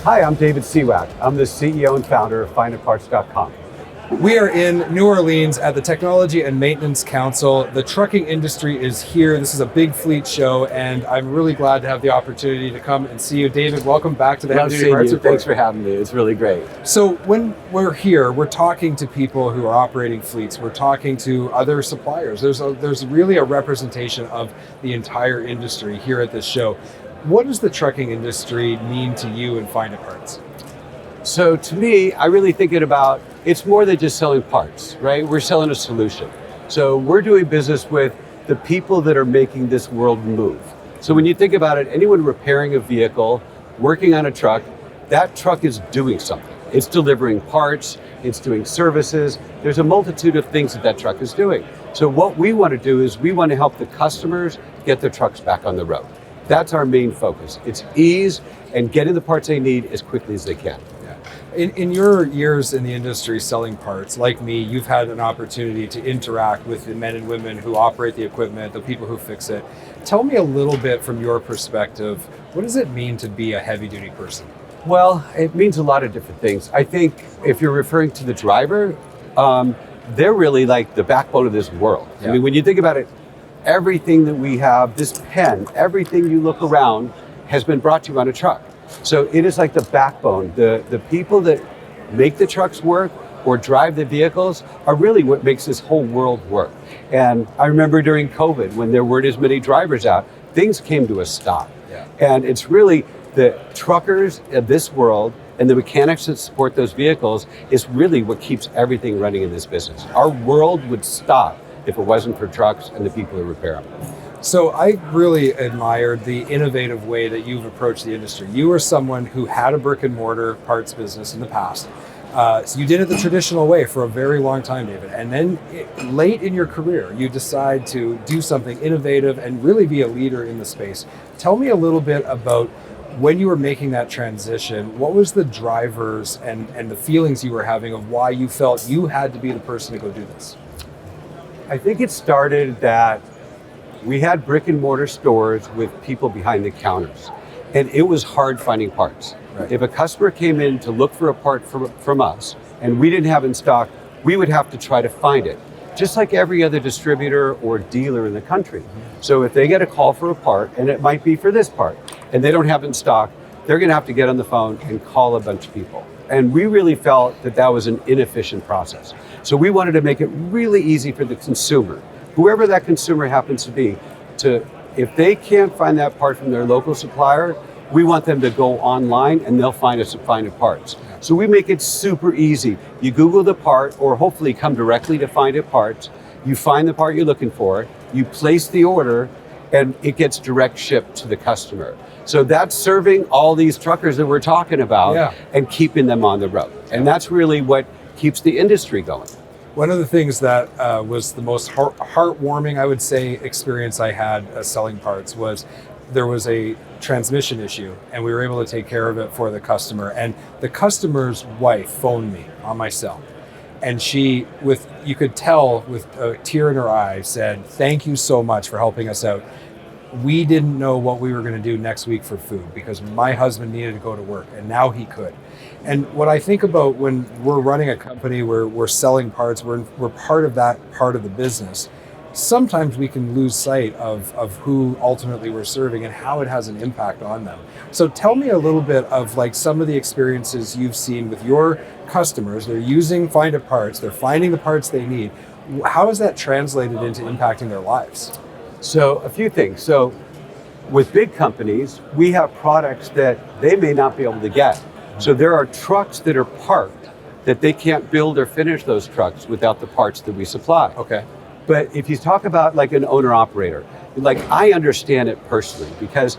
Hi, I'm David Seewack. I'm the CEO and founder of FinditParts.com. We are in New Orleans at the Technology and Maintenance Council. The trucking industry is here. This is a big fleet show, and I'm really glad to have the opportunity to come and see you. David, welcome back to the Love FinditParts seeing you. Report. Thanks for having me. It's really great. So when we're here, we're talking to people who are operating fleets. We're talking to other suppliers. There's really a representation of the entire industry here at this show. What does the trucking industry mean to you in FinditParts? So to me, I really think about it's more than just selling parts, right? We're selling a solution. So we're doing business with the people that are making this world move. So when you think about it, anyone repairing a vehicle, working on a truck, that truck is doing something. It's delivering parts, it's doing services. There's a multitude of things that truck is doing. So what we want to do is we want to help the customers get their trucks back on the road. That's our main focus. It's ease and getting the parts they need as quickly as they can. In your years in the industry selling parts, like me, you've had an opportunity to interact with the men and women who operate the equipment, the people who fix it. Tell me a little bit from your perspective, what does it mean to be a heavy-duty person? Well, it means a lot of different things. I think if you're referring to the driver, they're really like the backbone of this world. Yeah. I mean, when you think about it, everything that we have, this pen, everything you look around has been brought to you on a truck. So it is like the backbone. The people that make the trucks work or drive the vehicles are really what makes this whole world work. And I remember during COVID, when there weren't as many drivers out, things came to a stop. Yeah. And it's really the truckers of this world and the mechanics that support those vehicles is really what keeps everything running in this business. Our world would stop if it wasn't for trucks and the people who repair them. So I really admired the innovative way that you've approached the industry. You were someone who had a brick and mortar parts business in the past. So you did it the traditional way for a very long time, David. And then late in your career, you decide to do something innovative and really be a leader in the space. Tell me a little bit about when you were making that transition, what was the drivers and the feelings you were having of why you felt you had to be the person to go do this? I think it started that we had brick and mortar stores with people behind the counters, and it was hard finding parts. Right. If a customer came in to look for a part from us and we didn't have in stock, we would have to try to find it, just like every other distributor or dealer in the country. So if they get a call for a part, and it might be for this part, and they don't have it in stock, they're gonna have to get on the phone and call a bunch of people. And we really felt that that was an inefficient process. So we wanted to make it really easy for the consumer, whoever that consumer happens to be, if they can't find that part from their local supplier, we want them to go online and they'll find us at FinditParts. So we make it super easy. You Google the part or hopefully come directly to FinditParts, you find the part you're looking for, you place the order, and it gets direct shipped to the customer. So that's serving all these truckers that we're talking about and keeping them on the road. And that's really what keeps the industry going. One of the things that was the most heartwarming, I would say, experience I had selling parts was there was a transmission issue and we were able to take care of it for the customer. And the customer's wife phoned me on my cell. And she, you could tell with a tear in her eye, said, "Thank you so much for helping us out. We didn't know what we were going to do next week for food because my husband needed to go to work and now he could." And what I think about when we're running a company where we're selling parts, we're part of that part of the business. Sometimes we can lose sight of who ultimately we're serving and how it has an impact on them. So tell me a little bit of like some of the experiences you've seen with your customers. They're using FinditParts, they're finding the parts they need. How is that translated into impacting their lives? So a few things. So with big companies, we have products that they may not be able to get. So there are trucks that are parked that they can't build or finish those trucks without the parts that we supply. Okay. But if you talk about like an owner operator, like I understand it personally because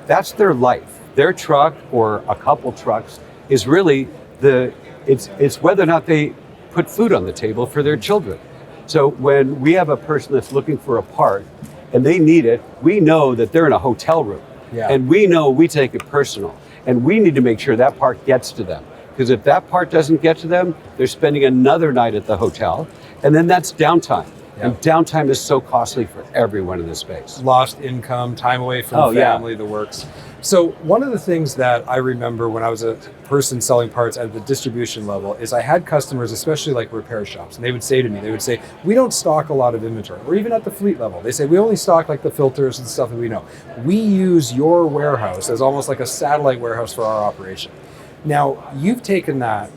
that's their life. Their truck or a couple trucks is really it's whether or not they put food on the table for their children. So when we have a person that's looking for a part and they need it, we know that they're in a hotel room. Yeah. And we know we take it personal. And we need to make sure that part gets to them. Because if that part doesn't get to them, they're spending another night at the hotel. And then that's downtime. And downtime is so costly for everyone in this space. Lost income, time away from family, the works. So one of the things that I remember when I was a person selling parts at the distribution level is I had customers, especially like repair shops, and they would say to me, we don't stock a lot of inventory. Or even at the fleet level, they say, we only stock like the filters and stuff that we know. We use your warehouse as almost like a satellite warehouse for our operation. Now, you've taken that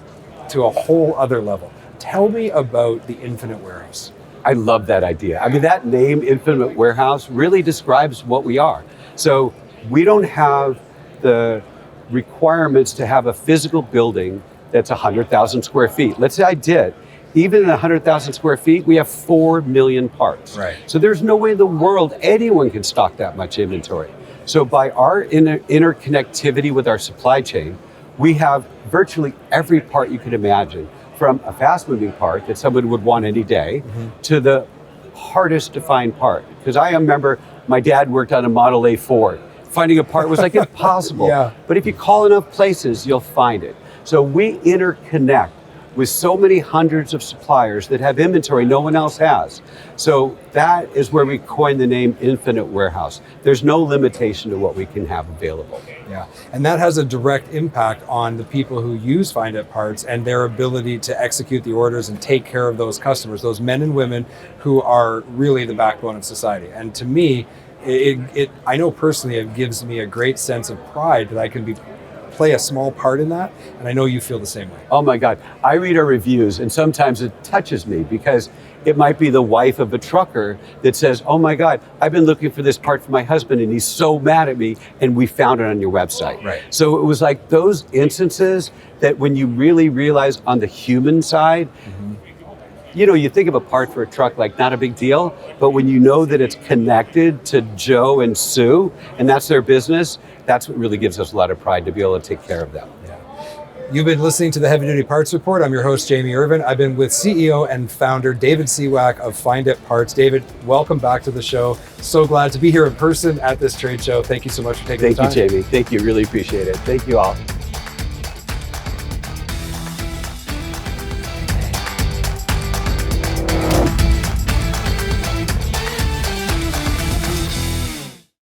to a whole other level. Tell me about the Infinite Warehouse. I love that idea. I mean, that name, Infinite Warehouse, really describes what we are. So we don't have the requirements to have a physical building that's 100,000 square feet. Let's say I did. Even in 100,000 square feet, we have 4 million parts. Right. So there's no way in the world anyone can stock that much inventory. So by our interconnectivity with our supply chain, we have virtually every part you can imagine, from a fast-moving part that someone would want any day to the hardest to find part. Because I remember my dad worked on a Model A Ford. Finding a part was like impossible. But if you call enough places, you'll find it. So we interconnect with so many hundreds of suppliers that have inventory no one else has. So that is where we coined the name Infinite Warehouse. There's no limitation to what we can have available. Yeah, and that has a direct impact on the people who use FinditParts and their ability to execute the orders and take care of those customers, those men and women who are really the backbone of society. And to me, I know personally it gives me a great sense of pride that I can play a small part in that, and I know you feel the same way. Oh my God, I read our reviews and sometimes it touches me because it might be the wife of a trucker that says, oh my God, I've been looking for this part for my husband and he's so mad at me and we found it on your website. Right. So it was like those instances that when you really realize on the human side, you know, you think of a part for a truck like not a big deal, but when you know that it's connected to Joe and Sue and that's their business, that's what really gives us a lot of pride to be able to take care of them. Yeah. You've been listening to the Heavy Duty Parts Report. I'm your host, Jamie Irvine. I've been with CEO and founder David Seewack of FinditParts. David, welcome back to the show. So glad to be here in person at this trade show. Thank you so much for taking the time. Thank you, Jamie. Thank you. Really appreciate it. Thank you all.